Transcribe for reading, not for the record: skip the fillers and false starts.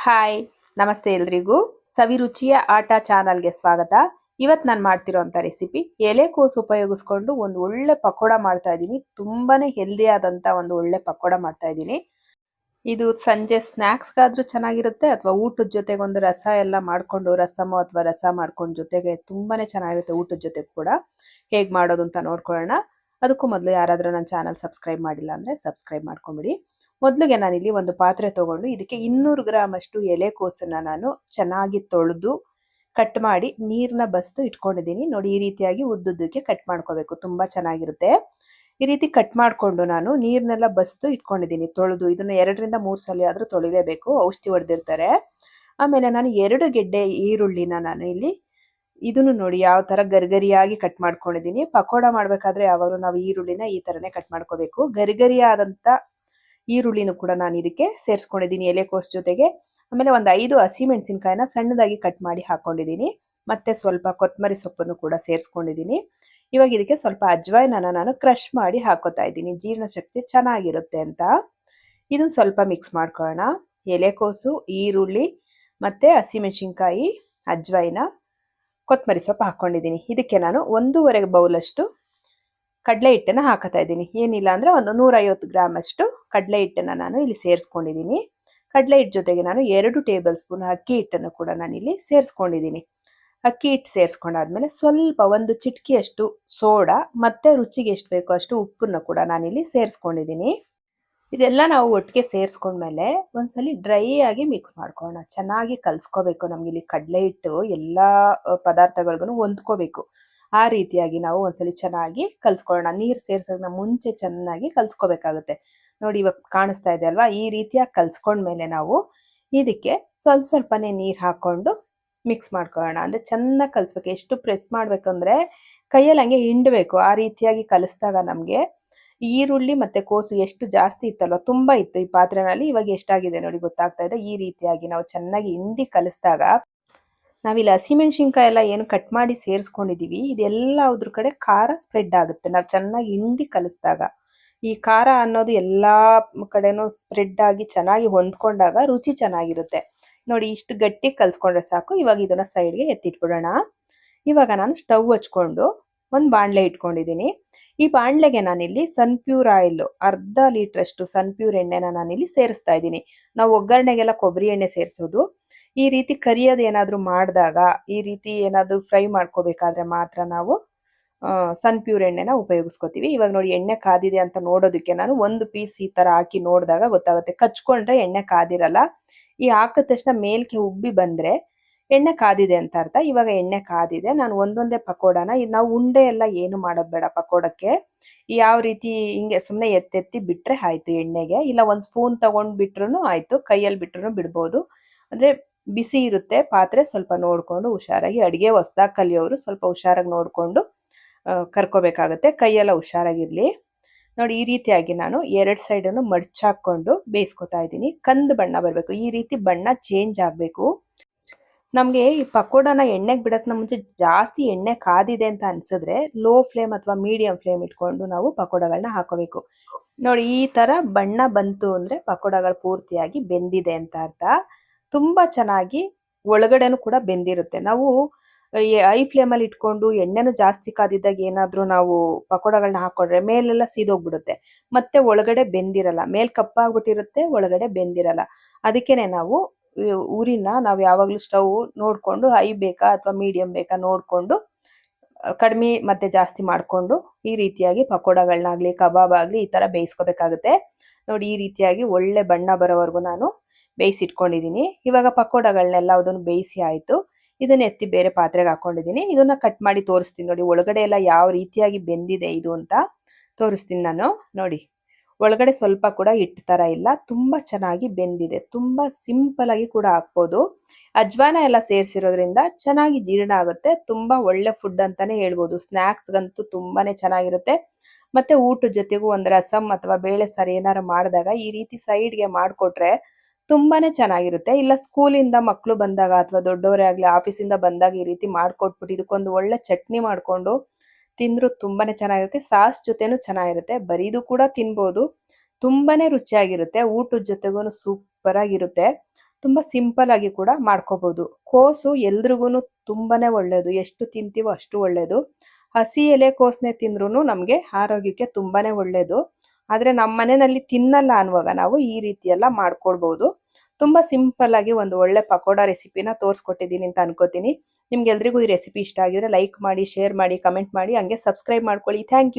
Hi ನಮಸ್ತೆ ಎಲ್ರಿಗೂ ಸವಿರುಚಿಯ ಆಟ ಚಾನಲ್ಗೆ ಸ್ವಾಗತ. ಇವತ್ತು ನಾನು ಮಾಡ್ತಿರೋಂಥ ರೆಸಿಪಿ ಎಲೆಕೋಸು ಉಪಯೋಗಿಸ್ಕೊಂಡು ಒಂದು ಒಳ್ಳೆ ಪಕೋಡ ಮಾಡ್ತಾ ಇದ್ದೀನಿ. ತುಂಬಾನೇ ಹೆಲ್ದಿ ಆದಂಥ ಒಂದು ಒಳ್ಳೆ ಪಕೋಡ ಮಾಡ್ತಾ ಇದ್ದೀನಿ. ಇದು ಸಂಜೆ ಸ್ನ್ಯಾಕ್ಸ್ಗಾದ್ರೂ ಚೆನ್ನಾಗಿರುತ್ತೆ ಅಥವಾ ಊಟದ ಜೊತೆಗೆ ಒಂದು ರಸ ಎಲ್ಲ ಮಾಡಿಕೊಂಡು ರಸಮೋ ಅಥವಾ ರಸ ಮಾಡ್ಕೊಂಡು ಜೊತೆಗೆ ತುಂಬಾನೇ ಚೆನ್ನಾಗಿರುತ್ತೆ. ಊಟದ ಜೊತೆಗೆ ಕೂಡ ಹೇಗೆ ಮಾಡೋದು ಅಂತ ನೋಡ್ಕೊಳ್ಳೋಣ. ಅದಕ್ಕೂ ಮೊದಲು ಯಾರಾದರೂ ನನ್ನ ಚಾನಲ್ ಸಬ್ಸ್ಕ್ರೈಬ್ ಮಾಡಿಲ್ಲ ಅಂದರೆ ಸಬ್ಸ್ಕ್ರೈಬ್ ಮಾಡ್ಕೊಂಬಿಡಿ. ಮೊದಲಿಗೆ ನಾನಿಲ್ಲಿ ಒಂದು ಪಾತ್ರೆ ತಗೊಂಡು ಇದಕ್ಕೆ 200 ಗ್ರಾಮ್ ಅಷ್ಟು ಎಲೆಕೋಸನ್ನ ನಾನು ಚೆನ್ನಾಗಿ ತೊಳೆದು ಕಟ್ ಮಾಡಿ ನೀರನ್ನ ಬಸ್ದು ಇಟ್ಕೊಂಡಿದ್ದೀನಿ. ನೋಡಿ, ಈ ರೀತಿಯಾಗಿ ಉದ್ದುದ್ದಕ್ಕೆ ಕಟ್ ಮಾಡ್ಕೋಬೇಕು, ತುಂಬ ಚೆನ್ನಾಗಿರುತ್ತೆ. ಈ ರೀತಿ ಕಟ್ ಮಾಡಿಕೊಂಡು ನಾನು ನೀರನ್ನೆಲ್ಲ ಬಸ್ದು ಇಟ್ಕೊಂಡಿದ್ದೀನಿ ತೊಳೆದು. ಇದನ್ನು 2 ರಿಂದ 3 ಸಲ ಆದರೂ ತೊಳಿಲೇಬೇಕು, ಔಷಧಿ ಹೊಡೆದಿರ್ತಾರೆ. ಆಮೇಲೆ ನಾನು 2 ಗೆಡ್ಡೆ ಈರುಳ್ಳಿನ ನಾನು ಇಲ್ಲಿ ಇದನ್ನು ನೋಡಿ ಯಾವ ಥರ ಗರಿಗರಿಯಾಗಿ ಕಟ್ ಮಾಡ್ಕೊಂಡಿದ್ದೀನಿ. ಪಕೋಡ ಮಾಡಬೇಕಾದ್ರೆ ಯಾವಾಗಲೂ ನಾವು ಈರುಳ್ಳಿನ ಈ ಥರನೇ ಕಟ್ ಮಾಡ್ಕೋಬೇಕು. ಗರಿಗರಿಯಾದಂಥ ಈರುಳ್ಳಿನೂ ಕೂಡ ನಾನು ಇದಕ್ಕೆ ಸೇರಿಸ್ಕೊಂಡಿದ್ದೀನಿ ಎಲೆಕೋಸು ಜೊತೆಗೆ. ಆಮೇಲೆ ಒಂದು 5 ಹಸಿಮೆಣಸಿನಕಾಯಿನ ಸಣ್ಣದಾಗಿ ಕಟ್ ಮಾಡಿ ಹಾಕೊಂಡಿದ್ದೀನಿ. ಮತ್ತೆ ಸ್ವಲ್ಪ ಕೊತ್ತಂಬರಿ ಸೊಪ್ಪನ್ನು ಕೂಡ ಸೇರಿಸ್ಕೊಂಡಿದ್ದೀನಿ. ಇವಾಗ ಇದಕ್ಕೆ ಸ್ವಲ್ಪ ಅಜ್ವಾಯಿನನ್ನು ನಾನು ಕ್ರಷ್ ಮಾಡಿ ಹಾಕೋತಾ ಇದ್ದೀನಿ, ಜೀರ್ಣಶಕ್ತಿ ಚೆನ್ನಾಗಿರುತ್ತೆ ಅಂತ. ಇದನ್ನು ಸ್ವಲ್ಪ ಮಿಕ್ಸ್ ಮಾಡ್ಕೊಳ್ಳೋಣ. ಎಲೆಕೋಸು, ಈರುಳ್ಳಿ ಮತ್ತು ಹಸಿಮೆಣಸಿನ್ಕಾಯಿ, ಅಜ್ವಾಯಿನ, ಕೊತ್ತಂಬರಿ ಸೊಪ್ಪು ಹಾಕ್ಕೊಂಡಿದ್ದೀನಿ. ಇದಕ್ಕೆ ನಾನು 1.5 ಬೌಲಷ್ಟು ಕಡಲೆ ಹಿಟ್ಟನ್ನು ಹಾಕತಾ ಇದ್ದೀನಿ. ಏನಿಲ್ಲ ಅಂದರೆ ಒಂದು 150 ಗ್ರಾಮ್ ಅಷ್ಟು ಕಡಲೆ ಹಿಟ್ಟನ್ನು ನಾನು ಇಲ್ಲಿ ಸೇರಿಸ್ಕೊಂಡಿದ್ದೀನಿ. ಕಡಲೆ ಹಿಟ್ಟು ಜೊತೆಗೆ ನಾನು 2 ಟೇಬಲ್ ಸ್ಪೂನ್ ಅಕ್ಕಿ ಹಿಟ್ಟನ್ನು ಕೂಡ ನಾನಿಲ್ಲಿ ಸೇರಿಸ್ಕೊಂಡಿದ್ದೀನಿ. ಅಕ್ಕಿ ಹಿಟ್ಟು ಸೇರಿಸ್ಕೊಂಡಾದ್ಮೇಲೆ ಸ್ವಲ್ಪ ಒಂದು ಚಿಟಿಕೆಯಷ್ಟು ಸೋಡಾ ಮತ್ತು ರುಚಿಗೆ ಎಷ್ಟು ಬೇಕೋ ಅಷ್ಟು ಉಪ್ಪನ್ನು ಕೂಡ ನಾನಿಲ್ಲಿ ಸೇರಿಸ್ಕೊಂಡಿದ್ದೀನಿ. ಇದೆಲ್ಲ ನಾವು ಒಟ್ಟಿಗೆ ಸೇರಿಸ್ಕೊಂಡ್ಮೇಲೆ ಒಂದ್ಸಲಿ ಡ್ರೈ ಆಗಿ ಮಿಕ್ಸ್ ಮಾಡ್ಕೊಳ್ಳೋಣ. ಚೆನ್ನಾಗಿ ಕಲಿಸ್ಕೋಬೇಕು. ನಮಗಿಲ್ಲಿ ಕಡಲೆ ಹಿಟ್ಟು ಎಲ್ಲ ಪದಾರ್ಥಗಳಿಗೂ ಹೊಂದ್ಕೋಬೇಕು. ಆ ರೀತಿಯಾಗಿ ನಾವು ಒಂದ್ಸಲಿ ಚೆನ್ನಾಗಿ ಕಲಿಸ್ಕೊಳ್ಳೋಣ. ನೀರು ಸೇರಿಸೋದನ್ನ ಮುಂಚೆ ಚೆನ್ನಾಗಿ ಕಲಿಸ್ಕೋಬೇಕಾಗುತ್ತೆ. ನೋಡಿ, ಇವಾಗ ಕಾಣಿಸ್ತಾ ಇದೆ ಅಲ್ವಾ? ಈ ರೀತಿಯಾಗಿ ಕಲಿಸ್ಕೊಂಡ್ಮೇಲೆ ನಾವು ಇದಕ್ಕೆ ಸ್ವಲ್ಪನೇ ನೀರು ಹಾಕ್ಕೊಂಡು ಮಿಕ್ಸ್ ಮಾಡ್ಕೊಳ್ಳೋಣ. ಅಂದರೆ ಚೆನ್ನಾಗಿ ಕಲಿಸ್ಬೇಕು. ಎಷ್ಟು ಪ್ರೆಸ್ ಮಾಡಬೇಕಂದ್ರೆ ಕೈಯಲ್ಲಿ ಹಂಗೆ ಹಿಂಡಬೇಕು. ಆ ರೀತಿಯಾಗಿ ಕಲಿಸಿದಾಗ ನಮಗೆ ಈರುಳ್ಳಿ ಮತ್ತು ಕೋಸು ಎಷ್ಟು ಜಾಸ್ತಿ ಇತ್ತಲ್ವ, ತುಂಬ ಇತ್ತು ಈ ಪಾತ್ರೆನಲ್ಲಿ. ಇವಾಗ ಎಷ್ಟಾಗಿದೆ ನೋಡಿ ಗೊತ್ತಾಗ್ತಾ ಇದೆ. ಈ ರೀತಿಯಾಗಿ ನಾವು ಚೆನ್ನಾಗಿ ಹಿಂಡಿ ಕಲಿಸಿದಾಗ ನಾವಿಲ್ಲಿ ಹಸಿಮೆಣಸಿನ್ಕಾಯಿ ಎಲ್ಲ ಏನು ಕಟ್ ಮಾಡಿ ಸೇರಿಸ್ಕೊಂಡಿದ್ದೀವಿ, ಇದೆಲ್ಲ ಅದ್ರ ಕಡೆ ಖಾರ ಸ್ಪ್ರೆಡ್ ಆಗುತ್ತೆ. ನಾವು ಚೆನ್ನಾಗಿ ಹಿಂಡಿ ಕಲಿಸಿದಾಗ ಈ ಖಾರ ಅನ್ನೋದು ಎಲ್ಲ ಕಡೆನೂ ಸ್ಪ್ರೆಡ್ ಆಗಿ ಚೆನ್ನಾಗಿ ಹೊಂದ್ಕೊಂಡಾಗ ರುಚಿ ಚೆನ್ನಾಗಿರುತ್ತೆ. ನೋಡಿ, ಇಷ್ಟು ಗಟ್ಟಿ ಕಲಿಸ್ಕೊಂಡ್ರೆ ಸಾಕು. ಇವಾಗ ಇದನ್ನು ಸೈಡ್ಗೆ ಎತ್ತಿಟ್ಬಿಡೋಣ. ಇವಾಗ ನಾನು ಸ್ಟವ್ ಹಚ್ಕೊಂಡು ಒಂದು ಬಾಣಲೆ ಇಟ್ಕೊಂಡಿದ್ದೀನಿ. ಈ ಬಾಣಲೆಗೆ ನಾನಿಲ್ಲಿ ಸನ್ಪ್ಯೂರ್ ಆಯಿಲ್ ಅರ್ಧ ಲೀಟ್ರಷ್ಟು ಸನ್ಪ್ಯೂರ್ ಎಣ್ಣೆನ ನಾನಿಲ್ಲಿ ಸೇರಿಸ್ತಾ ಇದ್ದೀನಿ. ನಾವು ಒಗ್ಗರಣೆಗೆಲ್ಲ ಕೊಬ್ಬರಿ ಎಣ್ಣೆ ಸೇರಿಸೋದು. ಈ ರೀತಿ ಕರಿಯೋದು ಏನಾದರೂ ಮಾಡಿದಾಗ, ಈ ರೀತಿ ಏನಾದರೂ ಫ್ರೈ ಮಾಡ್ಕೋಬೇಕಾದ್ರೆ ಮಾತ್ರ ನಾವು ಸನ್ಪ್ಯೂರ್ ಎಣ್ಣೆನ ಉಪಯೋಗಿಸ್ಕೋತೀವಿ. ಇವಾಗ ನೋಡಿ, ಎಣ್ಣೆ ಕಾದಿದೆ ಅಂತ ನೋಡೋದಕ್ಕೆ ನಾನು ಒಂದು ಪೀಸ್ ಈ ಥರ ಹಾಕಿ ನೋಡಿದಾಗ ಗೊತ್ತಾಗುತ್ತೆ. ಕಚ್ಕೊಂಡ್ರೆ ಎಣ್ಣೆ ಕಾದಿರಲ್ಲ. ಈ ಹಾಕಿದ ತಕ್ಷಣ ಮೇಲ್ಕೆ ಉಬ್ಬಿ ಬಂದರೆ ಎಣ್ಣೆ ಕಾದಿದೆ ಅಂತ ಅರ್ಥ. ಇವಾಗ ಎಣ್ಣೆ ಕಾದಿದೆ. ನಾನು ಒಂದೊಂದೇ ಪಕೋಡನ, ನಾವು ಉಂಡೆ ಎಲ್ಲ ಏನು ಮಾಡೋದು ಬೇಡ ಪಕೋಡಕ್ಕೆ. ಯಾವ ರೀತಿ ಹಿಂಗೆ ಸುಮ್ಮನೆ ಎತ್ತೆತ್ತಿ ಬಿಟ್ಟರೆ ಆಯಿತು ಎಣ್ಣೆಗೆ. ಇಲ್ಲ ಒಂದು ಸ್ಪೂನ್ ತೊಗೊಂಡು ಬಿಟ್ರೂ ಆಯಿತು, ಕೈಯಲ್ಲಿ ಬಿಟ್ರೂ ಬಿಡ್ಬೋದು. ಅಂದರೆ ಬಿಸಿ ಇರುತ್ತೆ ಪಾತ್ರೆ, ಸ್ವಲ್ಪ ನೋಡಿಕೊಂಡು ಹುಷಾರಾಗಿ. ಅಡುಗೆ ಹೊಸ್ದಾಗಿ ಕಲಿಯೋರು ಸ್ವಲ್ಪ ಹುಷಾರಾಗಿ ನೋಡಿಕೊಂಡು ಕರ್ಕೋಬೇಕಾಗುತ್ತೆ. ಕೈಯೆಲ್ಲ ಹುಷಾರಾಗಿರಲಿ. ನೋಡಿ, ಈ ರೀತಿಯಾಗಿ ನಾನು 2 ಸೈಡನ್ನು ಮಡ್ಚಾಕೊಂಡು ಬೇಯಿಸ್ಕೊತಾ ಇದ್ದೀನಿ. ಕಂದು ಬಣ್ಣ ಬರಬೇಕು. ಈ ರೀತಿ ಬಣ್ಣ ಚೇಂಜ್ ಆಗಬೇಕು. ನಮಗೆ ಈ ಪಕೋಡನ ಎಣ್ಣೆಗೆ ಬಿಡೋಕ್ಕಿಂತ ಮುಂಚೆ ಜಾಸ್ತಿ ಎಣ್ಣೆ ಕಾದಿದೆ ಅಂತ ಅನ್ಸಿದ್ರೆ ಲೋ ಫ್ಲೇಮ್ ಅಥವಾ ಮೀಡಿಯಂ ಫ್ಲೇಮ್ ಇಟ್ಕೊಂಡು ನಾವು ಪಕೋಡಗಳನ್ನ ಹಾಕೋಬೇಕು. ನೋಡಿ, ಈ ಥರ ಬಣ್ಣ ಬಂತು ಅಂದರೆ ಪಕೋಡಗಳು ಪೂರ್ತಿಯಾಗಿ ಬೆಂದಿದೆ ಅಂತ ಅರ್ಥ. ತುಂಬ ಚೆನ್ನಾಗಿ ಒಳಗಡೆನೂ ಕೂಡ ಬೆಂದಿರುತ್ತೆ. ನಾವು ಐ ಫ್ಲೇಮಲ್ಲಿ ಇಟ್ಕೊಂಡು ಎಣ್ಣೆನೂ ಜಾಸ್ತಿ ಕಾದಿದ್ದಾಗ ಏನಾದರೂ ನಾವು ಪಕೋಡಗಳನ್ನ ಹಾಕೊಂಡ್ರೆ ಮೇಲೆಲ್ಲ ಸೀದೋಗ್ಬಿಡುತ್ತೆ, ಮತ್ತೆ ಒಳಗಡೆ ಬೆಂದಿರಲ್ಲ. ಮೇಲ್ ಕಪ್ಪಾಗ್ಬಿಟ್ಟಿರುತ್ತೆ, ಒಳಗಡೆ ಬೆಂದಿರಲ್ಲ. ಅದಕ್ಕೇನೆ ನಾವು ಊರಿನ ನಾವು ಯಾವಾಗಲೂ ಸ್ಟವ್ ನೋಡಿಕೊಂಡು ಹೈ ಬೇಕಾ ಅಥವಾ ಮೀಡಿಯಂ ಬೇಕಾ ನೋಡಿಕೊಂಡು ಕಡಿಮೆ ಮತ್ತೆ ಜಾಸ್ತಿ ಮಾಡಿಕೊಂಡು ಈ ರೀತಿಯಾಗಿ ಪಕೋಡಗಳನ್ನಾಗಲಿ ಕಬಾಬ್ ಆಗಲಿ ಈ ಥರ ಬೇಯಿಸ್ಕೋಬೇಕಾಗುತ್ತೆ. ನೋಡಿ, ಈ ರೀತಿಯಾಗಿ ಒಳ್ಳೆ ಬಣ್ಣ ಬರೋವರೆಗೂ ನಾನು ಬೇಯಿಸಿಟ್ಕೊಂಡಿದ್ದೀನಿ. ಇವಾಗ ಪಕೋಡಗಳನ್ನೆಲ್ಲ ಅದನ್ನು ಬೇಯಿಸಿ ಆಯಿತು. ಇದನ್ನ ಎತ್ತಿ ಬೇರೆ ಪಾತ್ರೆಗೆ ಹಾಕ್ಕೊಂಡಿದ್ದೀನಿ. ಇದನ್ನು ಕಟ್ ಮಾಡಿ ತೋರಿಸ್ತೀನಿ. ನೋಡಿ, ಒಳಗಡೆ ಎಲ್ಲ ಯಾವ ರೀತಿಯಾಗಿ ಬೆಂದಿದೆ ಇದು ಅಂತ ತೋರಿಸ್ತೀನಿ ನಾನು. ನೋಡಿ, ಒಳಗಡೆ ಸ್ವಲ್ಪ ಕೂಡ ಹಿಟ್ಟು ಥರ ಇಲ್ಲ, ತುಂಬ ಚೆನ್ನಾಗಿ ಬೆಂದಿದೆ. ತುಂಬ ಸಿಂಪಲ್ ಆಗಿ ಕೂಡ ಹಾಕ್ಬೋದು. ಅಜ್ವಾನ ಎಲ್ಲ ಸೇರಿಸಿರೋದ್ರಿಂದ ಚೆನ್ನಾಗಿ ಜೀರ್ಣ ಆಗುತ್ತೆ. ತುಂಬ ಒಳ್ಳೆ ಫುಡ್ ಅಂತಾನೆ ಹೇಳ್ಬೋದು. ಸ್ನ್ಯಾಕ್ಸ್ಗಂತೂ ತುಂಬಾ ಚೆನ್ನಾಗಿರುತ್ತೆ. ಮತ್ತು ಊಟದ ಜೊತೆಗೂ ಒಂದು ರಸಮ್ ಅಥವಾ ಬೇಳೆ ಸಾರು ಏನಾರು ಮಾಡಿದಾಗ ಈ ರೀತಿ ಸೈಡ್ಗೆ ಮಾಡಿಕೊಟ್ರೆ ತುಂಬಾ ಚೆನ್ನಾಗಿರುತ್ತೆ. ಇಲ್ಲ ಸ್ಕೂಲಿಂದ ಮಕ್ಕಳು ಬಂದಾಗ ಅಥವಾ ದೊಡ್ಡವರೇ ಆಗಲಿ ಆಫೀಸಿಂದ ಬಂದಾಗ ಈ ರೀತಿ ಮಾಡಿಕೊಟ್ಬಿಟ್ಟು ಇದಕ್ಕೊಂದು ಒಳ್ಳೆ ಚಟ್ನಿ ಮಾಡಿಕೊಂಡು ತಿಂದರೂ ತುಂಬಾ ಚೆನ್ನಾಗಿರುತ್ತೆ. ಸಾಸ್ ಜೊತೆನೂ ಚೆನ್ನಾಗಿರುತ್ತೆ. ಬರೀದು ಕೂಡ ತಿನ್ಬೋದು. ತುಂಬಾ ರುಚಿಯಾಗಿರುತ್ತೆ. ಊಟದ ಜೊತೆಗೂ ಸೂಪರ್ ಆಗಿರುತ್ತೆ. ತುಂಬಾ ಸಿಂಪಲ್ ಆಗಿ ಕೂಡ ಮಾಡ್ಕೋಬಹುದು. ಕೋಸು ಎಲ್ರಿಗೂ ತುಂಬಾನೇ ಒಳ್ಳೇದು, ಎಷ್ಟು ತಿಂತೀವೋ ಅಷ್ಟು ಒಳ್ಳೇದು. ಹಸಿ ಎಲೆಕೋಸನ್ನೇ ತಿಂದ್ರೂ ನಮ್ಗೆ ಆರೋಗ್ಯಕ್ಕೆ ತುಂಬಾನೇ ಒಳ್ಳೇದು. ಆದ್ರೆ ನಮ್ಮ ಮನೆಯಲ್ಲಿ ತಿನ್ನಲ್ಲ ಅನ್ನುವಾಗ ನಾವು ಈ ರೀತಿ ಎಲ್ಲ ಮಾಡ್ಕೊಳ್ಬಹುದು. ತುಂಬಾ ಸಿಂಪಲ್ ಆಗಿ ಒಂದು ಒಳ್ಳೆ ಪಕೋಡ ರೆಸಿಪಿನ ತೋರಿಸ್ಕೊಟ್ಟಿದ್ದೀನಿ ಅಂತ ಅನ್ಕೋತೀನಿ. ನಿಮ್ಗೆ ಎಲ್ರಿಗೂ ಈ ರೆಸಿಪಿ ಇಷ್ಟ ಆಗಿದ್ರೆ ಲೈಕ್ ಮಾಡಿ, ಶೇರ್ ಮಾಡಿ, ಕಮೆಂಟ್ ಮಾಡಿ, ಹಂಗೆ ಸಬ್ಸ್ಕ್ರೈಬ್ ಮಾಡ್ಕೊಳ್ಳಿ. Thank you.